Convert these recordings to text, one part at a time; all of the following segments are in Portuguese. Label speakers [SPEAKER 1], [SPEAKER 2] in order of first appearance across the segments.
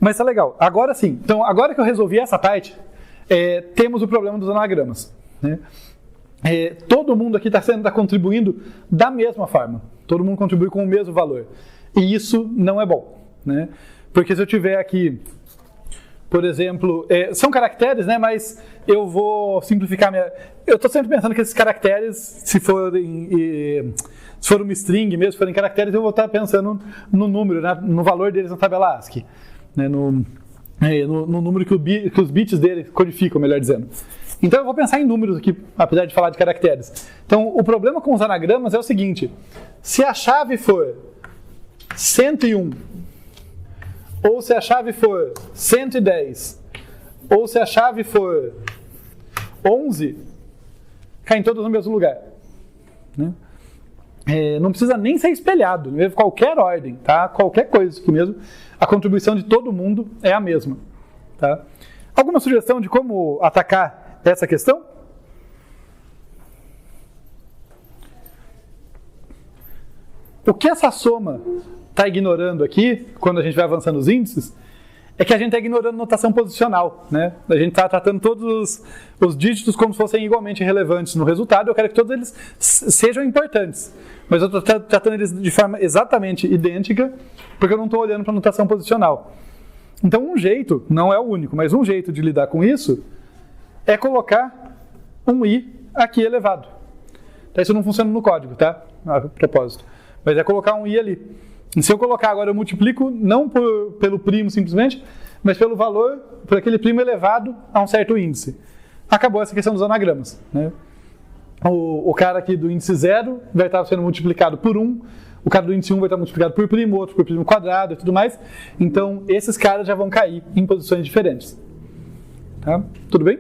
[SPEAKER 1] Mas tá legal. Agora sim. Então, agora que eu resolvi essa parte, temos o problema dos anagramas, né? Todo mundo aqui está contribuindo da mesma forma. Todo mundo contribui com o mesmo valor. E isso não é bom, né? Porque se eu tiver aqui, por exemplo, são caracteres, né? Mas eu vou simplificar eu estou sempre pensando que esses caracteres, se for uma string mesmo, se forem caracteres, eu vou estar pensando no número, né? No valor deles na tabela ASCII, né? No número que os bits dele codificam, melhor dizendo. Então eu vou pensar em números aqui, apesar de falar de caracteres. Então o problema com os anagramas é o seguinte: se a chave for 101, ou se a chave for 110, ou se a chave for 11, caem todos no mesmo lugar, né? Não precisa nem ser espelhado, mesmo qualquer ordem, tá? Qualquer coisa aqui mesmo, a contribuição de todo mundo é a mesma, tá? Alguma sugestão de como atacar essa questão? O que essa soma está ignorando aqui, quando a gente vai avançando os índices, é que a gente está ignorando notação posicional, né? A gente está tratando todos os dígitos como se fossem igualmente relevantes no resultado. Eu quero que todos eles sejam importantes, mas eu estou tratando eles de forma exatamente idêntica, porque eu não estou olhando para a notação posicional. Então um jeito, não é o único, mas um jeito de lidar com isso é colocar um i aqui elevado. Então, isso não funciona no código, tá? A propósito. Mas é colocar um i ali. E se eu colocar agora, eu multiplico não pelo primo simplesmente, mas pelo valor, por aquele primo elevado a um certo índice. Acabou essa questão dos anagramas, né? O cara aqui do índice 0 vai estar sendo multiplicado por 1, o cara do índice 1 vai estar multiplicado por primo, outro por primo quadrado e tudo mais. Então, esses caras já vão cair em posições diferentes. Tá? Tudo bem?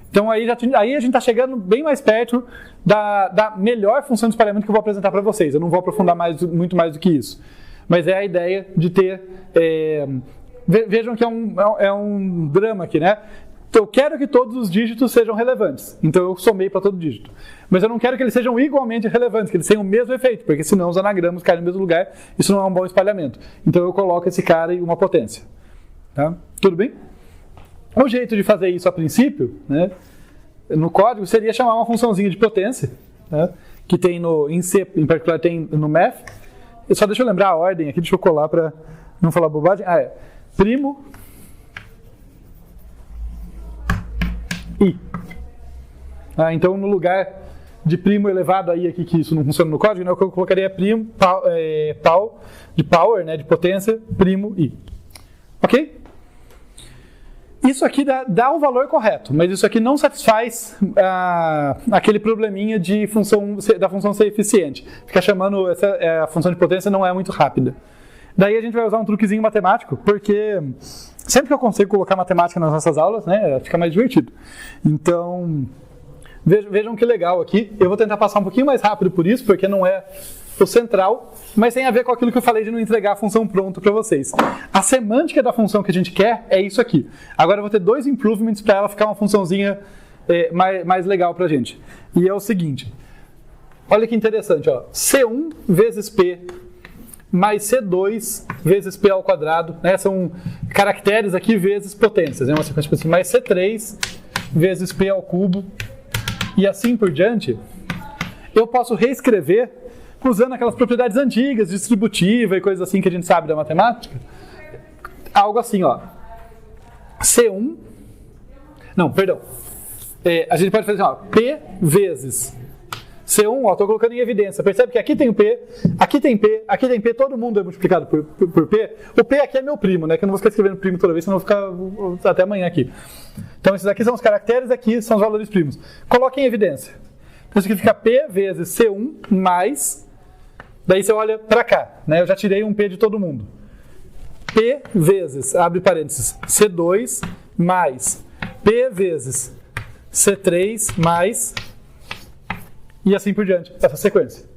[SPEAKER 1] Então aí a gente está chegando bem mais perto da melhor função de espalhamento que eu vou apresentar para vocês. Eu não vou aprofundar muito mais do que isso. Mas é a ideia de ter... vejam que é um drama aqui, né? Então, eu quero que todos os dígitos sejam relevantes. Então eu somei para todo dígito. Mas eu não quero que eles sejam igualmente relevantes, que eles tenham o mesmo efeito, porque senão os anagramas caem no mesmo lugar. Isso não é um bom espalhamento. Então eu coloco esse cara em uma potência. Tá? Tudo bem? O jeito de fazer isso a princípio, né, no código, seria chamar uma funçãozinha de potência, né, que tem em C, em particular tem no math. Só deixa eu lembrar a ordem aqui, deixa eu colar para não falar bobagem. Primo i. Então, no lugar de primo elevado a i aqui, que isso não funciona no código, né, eu colocaria primo, de power, né, de potência, primo i. Ok? Isso aqui dá o valor correto, mas isso aqui não satisfaz aquele probleminha da função ser eficiente. Ficar chamando a função de potência não é muito rápida. Daí a gente vai usar um truquezinho matemático, porque sempre que eu consigo colocar matemática nas nossas aulas, né, fica mais divertido. Então, vejam que legal aqui. Eu vou tentar passar um pouquinho mais rápido por isso, porque não é o central, mas tem a ver com aquilo que eu falei de não entregar a função pronta para vocês. A semântica da função que a gente quer é isso aqui. Agora eu vou ter 2 improvements para ela ficar uma funçãozinha mais legal para a gente. E é o seguinte, olha que interessante, ó. C1 vezes P mais C2 vezes P ao quadrado, né? São caracteres aqui vezes potências, né? Uma sequência assim, mais C3 vezes P ao cubo e assim por diante. Eu posso reescrever usando aquelas propriedades antigas, distributiva e coisas assim que a gente sabe da matemática. Algo assim, ó. C1... Não, perdão. A gente pode fazer assim, ó. P vezes C1, ó, estou colocando em evidência. Percebe que aqui tem o P, aqui tem P, aqui tem P, todo mundo é multiplicado por P. O P aqui é meu primo, né? Que eu não vou ficar escrevendo primo toda vez, senão eu vou ficar até amanhã aqui. Então, esses aqui são os caracteres, aqui são os valores primos. Coloque em evidência. Então, isso aqui fica P vezes C1 mais... Daí você olha para cá, né? Eu já tirei um P de todo mundo. P vezes, abre parênteses, C2 mais P vezes C3 mais... E assim por diante, essa sequência.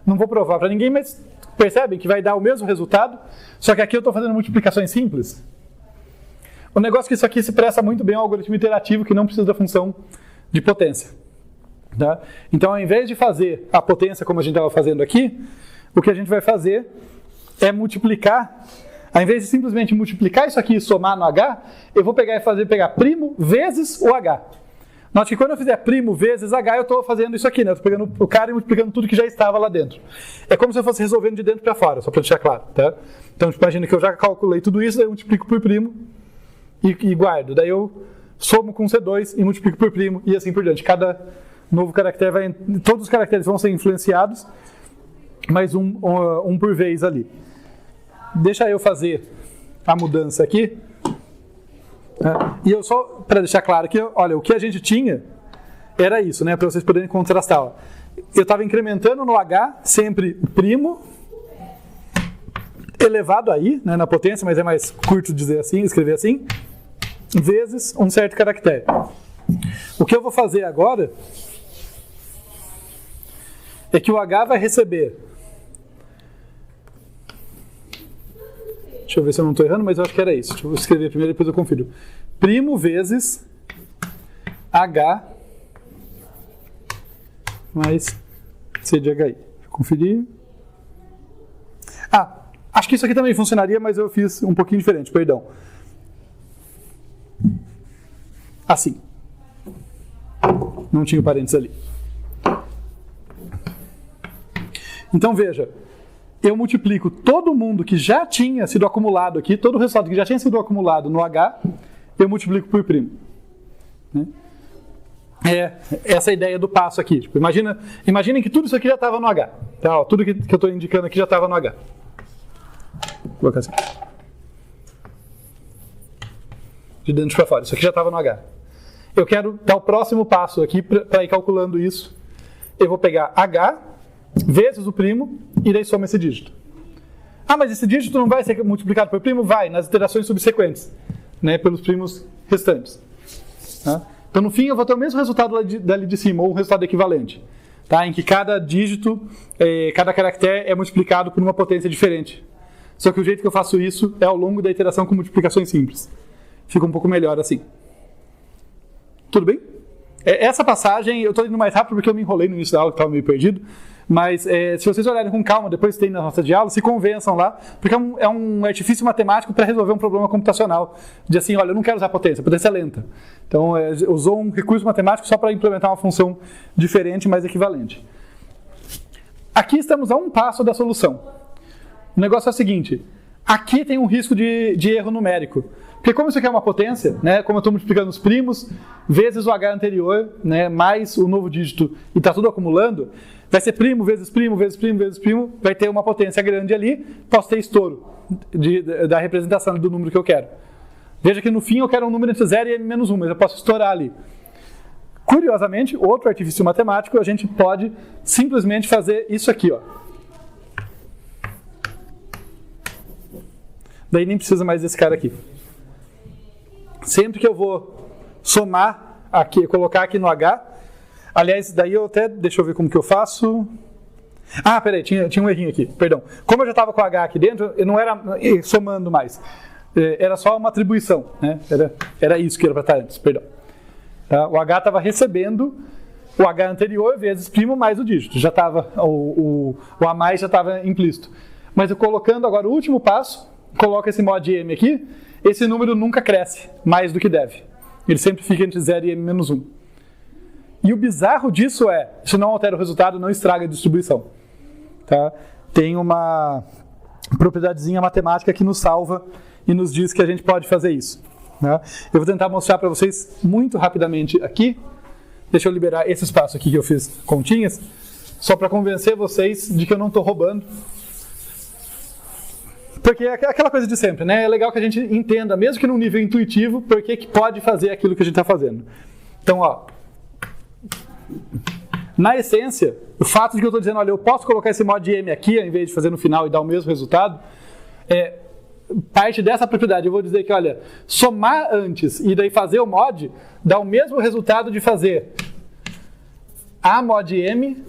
[SPEAKER 1] Não vou provar para ninguém, mas percebem que vai dar o mesmo resultado, só que aqui eu estou fazendo multiplicações simples. O negócio é que isso aqui se presta muito bem ao algoritmo iterativo, que não precisa da função de potência. Tá? Então, ao invés de fazer a potência como a gente estava fazendo aqui, o que a gente vai fazer é multiplicar Ao invés de simplesmente multiplicar isso aqui e somar no H, eu vou pegar primo vezes o H. Note que quando eu fizer primo vezes H, eu estou fazendo isso aqui, né? Eu estou pegando o cara e multiplicando tudo que já estava lá dentro. É como se eu fosse resolvendo de dentro para fora, só para deixar claro, tá? Então, imagina que eu já calculei tudo isso, daí eu multiplico por primo e guardo. Daí eu somo com C2 e multiplico por primo e assim por diante. Cada novo caractere vai... Todos os caracteres vão ser influenciados, mas um por vez ali. Deixa eu fazer a mudança aqui. E eu só, para deixar claro que, olha, o que a gente tinha era isso, né? Para vocês poderem contrastar. Ó. Eu estava incrementando no H sempre o primo elevado aí, né, na potência, mas é mais curto dizer assim, escrever assim, vezes um certo caractere. O que eu vou fazer agora é que o H vai receber... Deixa eu ver se eu não estou errando, mas eu acho que era isso. Deixa eu escrever primeiro e depois eu confiro. Primo vezes H mais C de HI. Deixa eu conferir. Acho que isso aqui também funcionaria, mas eu fiz um pouquinho diferente, perdão. Assim. Não tinha o parênteses ali. Então veja. Eu multiplico todo mundo que já tinha sido acumulado aqui, todo o resultado que já tinha sido acumulado no H, eu multiplico por primo. É essa a ideia do passo aqui. Tipo, imaginem que tudo isso aqui já estava no H. Tá? Ó, tudo que eu estou indicando aqui já estava no H. Vou colocar assim. De dentro para fora. Isso aqui já estava no H. Eu quero dar o próximo passo aqui para ir calculando isso. Eu vou pegar H vezes o primo, e daí soma esse dígito. Mas esse dígito não vai ser multiplicado por primo? Vai, nas iterações subsequentes, né, pelos primos restantes. Tá? Então, no fim, eu vou ter o mesmo resultado dali de cima, ou um resultado equivalente, tá? Em que cada dígito, cada caractere é multiplicado por uma potência diferente. Só que o jeito que eu faço isso é ao longo da iteração com multiplicações simples. Fica um pouco melhor assim. Tudo bem? Essa passagem, eu estou indo mais rápido porque eu me enrolei no início da aula, que estava meio perdido. Mas se vocês olharem com calma, depois tem na nossa de aula, se convençam lá, porque é um artifício matemático para resolver um problema computacional. De assim, olha, eu não quero usar potência, a potência é lenta. Então, usou um recurso matemático só para implementar uma função diferente, mas equivalente. Aqui estamos a um passo da solução. O negócio é o seguinte, aqui tem um risco de erro numérico. Porque como isso aqui é uma potência, né, como eu estou multiplicando os primos, vezes o H anterior, né, mais o novo dígito, e está tudo acumulando, vai ser primo vezes primo, vezes primo, vezes primo, vai ter uma potência grande ali, posso ter estouro da representação do número que eu quero. Veja que no fim eu quero um número entre 0 e n-1, mas eu posso estourar ali. Curiosamente, outro artifício matemático, a gente pode simplesmente fazer isso aqui, ó. Daí nem precisa mais desse cara aqui. Sempre que eu vou somar aqui, colocar aqui no H, aliás, daí eu até, deixa eu ver como que eu faço. Peraí, tinha um errinho aqui, perdão. Como eu já estava com o H aqui dentro, eu não era somando mais. Era só uma atribuição, né? Era isso que era para estar antes, perdão. Tá? O H estava recebendo o H anterior vezes primo mais o dígito. Já estava, o A mais já estava implícito. Mas eu colocando agora o último passo, coloco esse mod M aqui, esse número nunca cresce mais do que deve. Ele sempre fica entre 0 e m-1. E o bizarro disso isso não altera o resultado, não estraga a distribuição. Tá? Tem uma propriedadezinha matemática que nos salva e nos diz que a gente pode fazer isso. Tá? Eu vou tentar mostrar para vocês muito rapidamente aqui. Deixa eu liberar esse espaço aqui que eu fiz continhas, só para convencer vocês de que eu não estou roubando. Porque é aquela coisa de sempre, né? É legal que a gente entenda, mesmo que num nível intuitivo, por que pode fazer aquilo que a gente está fazendo. Então, ó, na essência, o fato de que eu estou dizendo, olha, eu posso colocar esse mod M aqui, ao invés de fazer no final e dar o mesmo resultado, parte dessa propriedade. Eu vou dizer que, olha, somar antes e daí fazer o mod, dá o mesmo resultado de fazer A mod M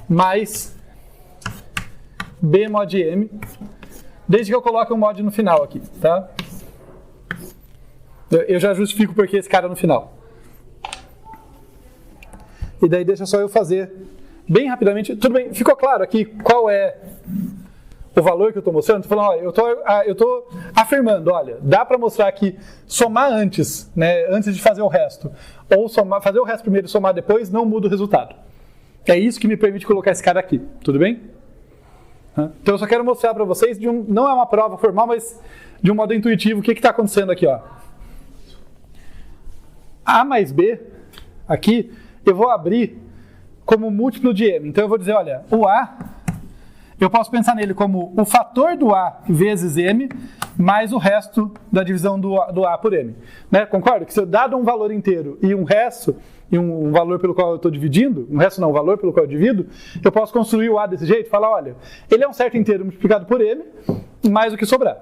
[SPEAKER 1] mais B mod M, desde que eu coloque um mod no final aqui, tá? Eu já justifico porque esse cara no final. E daí deixa só eu fazer bem rapidamente. Tudo bem, ficou claro aqui qual é o valor que eu estou mostrando, estou falando, olha, eu tô afirmando, olha, dá para mostrar que somar antes, né, antes de fazer o resto, ou fazer o resto primeiro e somar depois, não muda o resultado. É isso que me permite colocar esse cara aqui, tudo bem? Então eu só quero mostrar para vocês, não é uma prova formal, mas de um modo intuitivo, o que está acontecendo aqui, ó. A mais B, aqui, eu vou abrir como múltiplo de M. Então eu vou dizer, olha, o A, eu posso pensar nele como o fator do A vezes M, mais o resto da divisão do A por M. Né? Concorda? Que se eu dado um valor inteiro e um resto, e um valor pelo qual eu estou dividindo, um resto não, um valor pelo qual eu divido, eu posso construir o A desse jeito e falar, olha, ele é um certo inteiro multiplicado por M, mais o que sobrar.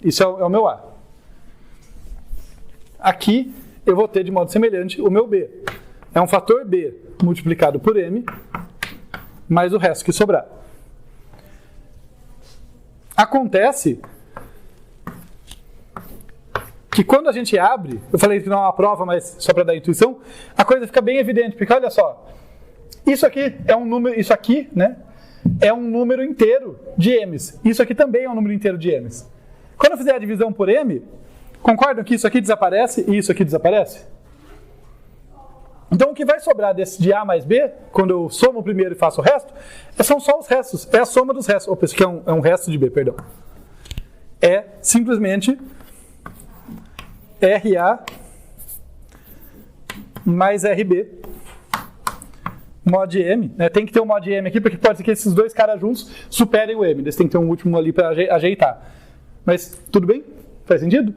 [SPEAKER 1] Isso é o meu A. Aqui, eu vou ter de modo semelhante o meu B. É um fator B multiplicado por M, mais o resto que sobrar. Acontece que quando a gente abre, eu falei que não é uma prova, mas só para dar intuição, a coisa fica bem evidente, porque olha só, isso aqui é um número, isso aqui, né, é um número inteiro de M's. Isso aqui também é um número inteiro de M's. Quando eu fizer a divisão por M, concordam que isso aqui desaparece e isso aqui desaparece? Então o que vai sobrar desse de A mais B, quando eu somo o primeiro e faço o resto, são só os restos, é a soma dos restos. Opa, isso aqui é um resto de B, perdão. É simplesmente RA mais RB mod M, né? Tem que ter um mod M aqui, porque pode ser que esses dois caras juntos superem o M. Eles tem que ter um último ali para ajeitar. Mas tudo bem? Faz sentido?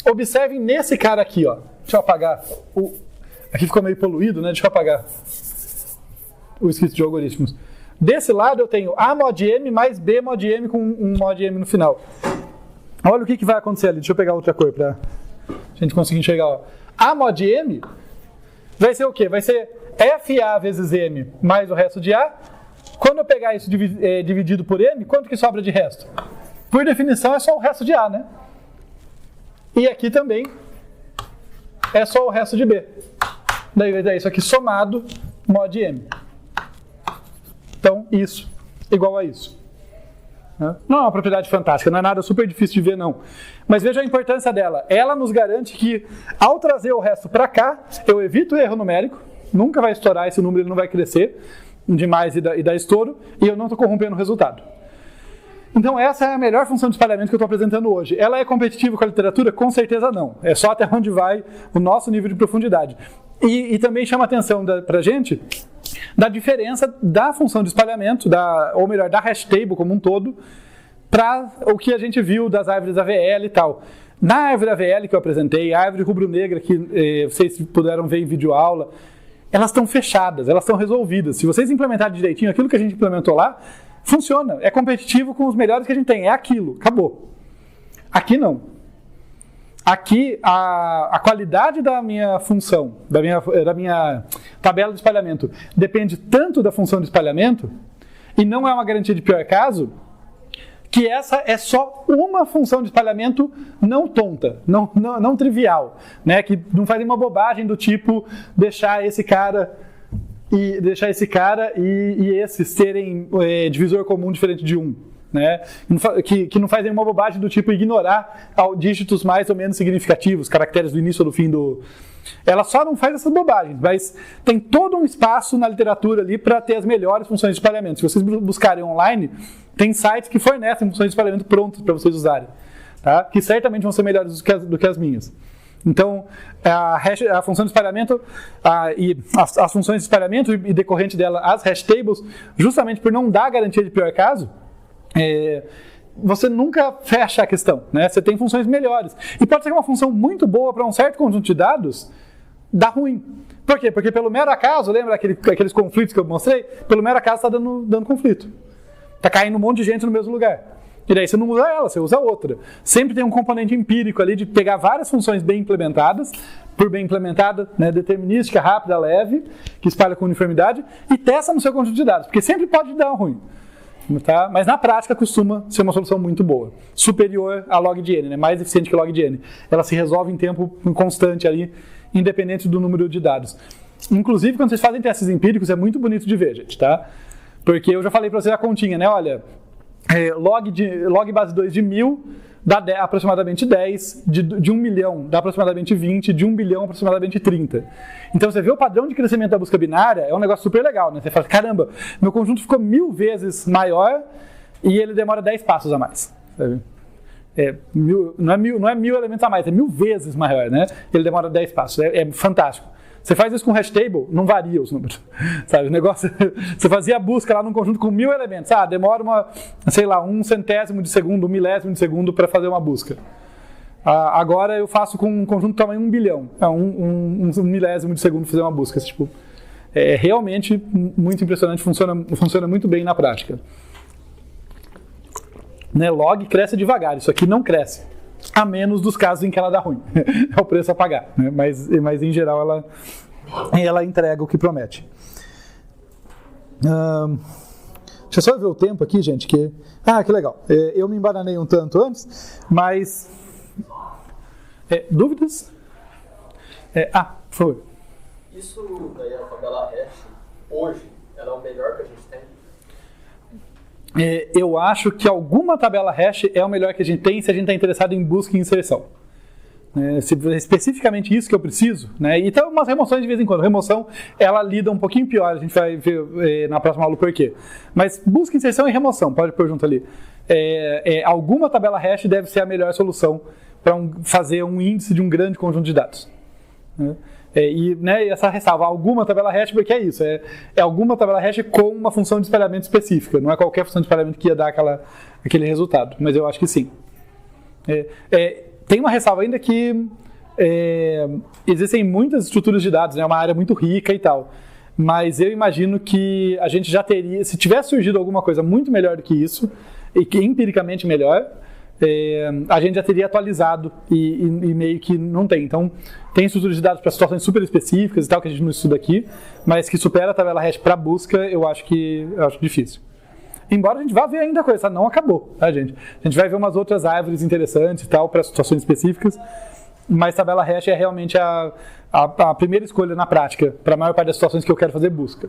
[SPEAKER 1] Observem nesse cara aqui, ó. Deixa eu apagar o... Aqui ficou meio poluído, né? Deixa eu apagar o escrito de algoritmos. Desse lado eu tenho A mod M mais B mod M com um mod M no final. Olha o que vai acontecer ali. Deixa eu pegar outra cor para a gente conseguir enxergar. Ó. A mod M vai ser o quê? Vai ser FA vezes M mais o resto de A. Quando eu pegar isso dividido por M, quanto que sobra de resto? Por definição é só o resto de A, né? E aqui também é só o resto de B. Daí vai dar isso aqui somado, mod M. Então, isso, igual a isso. Não é uma propriedade fantástica, não é nada super difícil de ver, não. Mas veja a importância dela. Ela nos garante que, ao trazer o resto para cá, eu evito o erro numérico, nunca vai estourar esse número, ele não vai crescer demais e dar estouro, e eu não estou corrompendo o resultado. Então essa é a melhor função de espalhamento que eu estou apresentando hoje. Ela é competitiva com a literatura? Com certeza não. É só até onde vai o nosso nível de profundidade. E também chama a atenção para a gente da diferença da função de espalhamento, ou melhor, da hash table como um todo, para o que a gente viu das árvores AVL e tal. Na árvore AVL que eu apresentei, a árvore rubro-negra que vocês puderam ver em videoaula, elas estão fechadas, elas estão resolvidas. Se vocês implementarem direitinho aquilo que a gente implementou lá, funciona, é competitivo com os melhores que a gente tem, é aquilo, acabou. Aqui não. Aqui a qualidade da minha função, da minha tabela de espalhamento, depende tanto da função de espalhamento, e não é uma garantia de pior caso, que essa é só uma função de espalhamento não tonta, não trivial, né? Que não faz nenhuma bobagem do tipo deixar esse cara e esses terem divisor comum diferente de 1. Né? Que não faz nenhuma bobagem do tipo ignorar dígitos mais ou menos significativos, caracteres do início ou do fim do... Ela só não faz essas bobagens, mas tem todo um espaço na literatura ali para ter as melhores funções de espalhamento. Se vocês buscarem online, tem sites que fornecem funções de espalhamento prontas para vocês usarem, tá? Que certamente vão ser melhores do que as minhas. Então, a função de espalhamento e as funções de espalhamento e decorrente dela, as hash tables, justamente por não dar garantia de pior caso, você nunca fecha a questão, né? Você tem funções melhores. E pode ser que uma função muito boa para um certo conjunto de dados dá ruim. Por quê? Porque pelo mero acaso, lembra aqueles conflitos que eu mostrei? Pelo mero acaso está dando conflito. Está caindo um monte de gente no mesmo lugar. E daí você não usa ela, você usa outra. Sempre tem um componente empírico ali de pegar várias funções bem implementadas, por bem implementada, né, determinística, rápida, leve, que espalha com uniformidade, e testa no seu conjunto de dados, porque sempre pode dar ruim. Tá? Mas na prática costuma ser uma solução muito boa, superior a log de n, né? Mais eficiente que log de n. Ela se resolve em tempo constante ali, independente do número de dados. Inclusive, quando vocês fazem testes empíricos, é muito bonito de ver, gente, tá? Porque eu já falei para vocês a continha, né? Olha, log base 2 de 1000 dá aproximadamente 10, de 1 milhão dá aproximadamente 20, de 1 bilhão aproximadamente 30. Então você vê o padrão de crescimento da busca binária, é um negócio super legal, né? Você fala, caramba, meu conjunto ficou 1000 vezes maior e ele demora 10 passos a mais. Sabe? Não é 1000 elementos a mais, é 1000 vezes maior, né? Ele demora 10 passos, é fantástico. Você faz isso com hash table, não varia os números, sabe? O negócio, você fazia a busca lá num conjunto com 1000 elementos, demora um centésimo de segundo, um milésimo de segundo para fazer uma busca. Agora eu faço com um conjunto tamanho 1 bilhão, um milésimo de segundo fazer uma busca. Tipo, é realmente muito impressionante, funciona muito bem na prática. Né, log cresce devagar, isso aqui não cresce. A menos dos casos em que ela dá ruim. É o preço a pagar. Né? Mas em geral ela entrega o que promete. Deixa eu só ver o tempo aqui, gente. Que legal. Eu me embananei um tanto antes, mas... dúvidas? Por favor.
[SPEAKER 2] Isso daí, a tabela hash, hoje, ela é o melhor que a gente tem?
[SPEAKER 1] Eu acho que alguma tabela hash é o melhor que a gente tem se a gente está interessado em busca e inserção. Especificamente isso que eu preciso, né? Então umas remoções de vez em quando. Remoção, ela lida um pouquinho pior, a gente vai ver na próxima aula o porquê. Mas busca, inserção e remoção, pode pôr junto ali. Alguma tabela hash deve ser a melhor solução para fazer um índice de um grande conjunto de dados. Né? Essa ressalva, alguma tabela hash, porque é isso, é alguma tabela hash com uma função de espalhamento específica, não é qualquer função de espalhamento que ia dar aquele resultado, mas eu acho que sim. Tem uma ressalva ainda que existem muitas estruturas de dados, é uma área muito rica e tal, mas eu imagino que a gente já teria, se tivesse surgido alguma coisa muito melhor do que isso, e que empiricamente melhor, a gente já teria atualizado e meio que não tem. Então, tem estruturas de dados para situações super específicas e tal, que a gente não estuda aqui, mas que supera a tabela hash para busca, eu acho difícil. Embora a gente vá ver ainda coisa, não acabou, tá, gente? A gente vai ver umas outras árvores interessantes e tal, para situações específicas, mas tabela hash é realmente a primeira escolha na prática, para a maior parte das situações que eu quero fazer busca.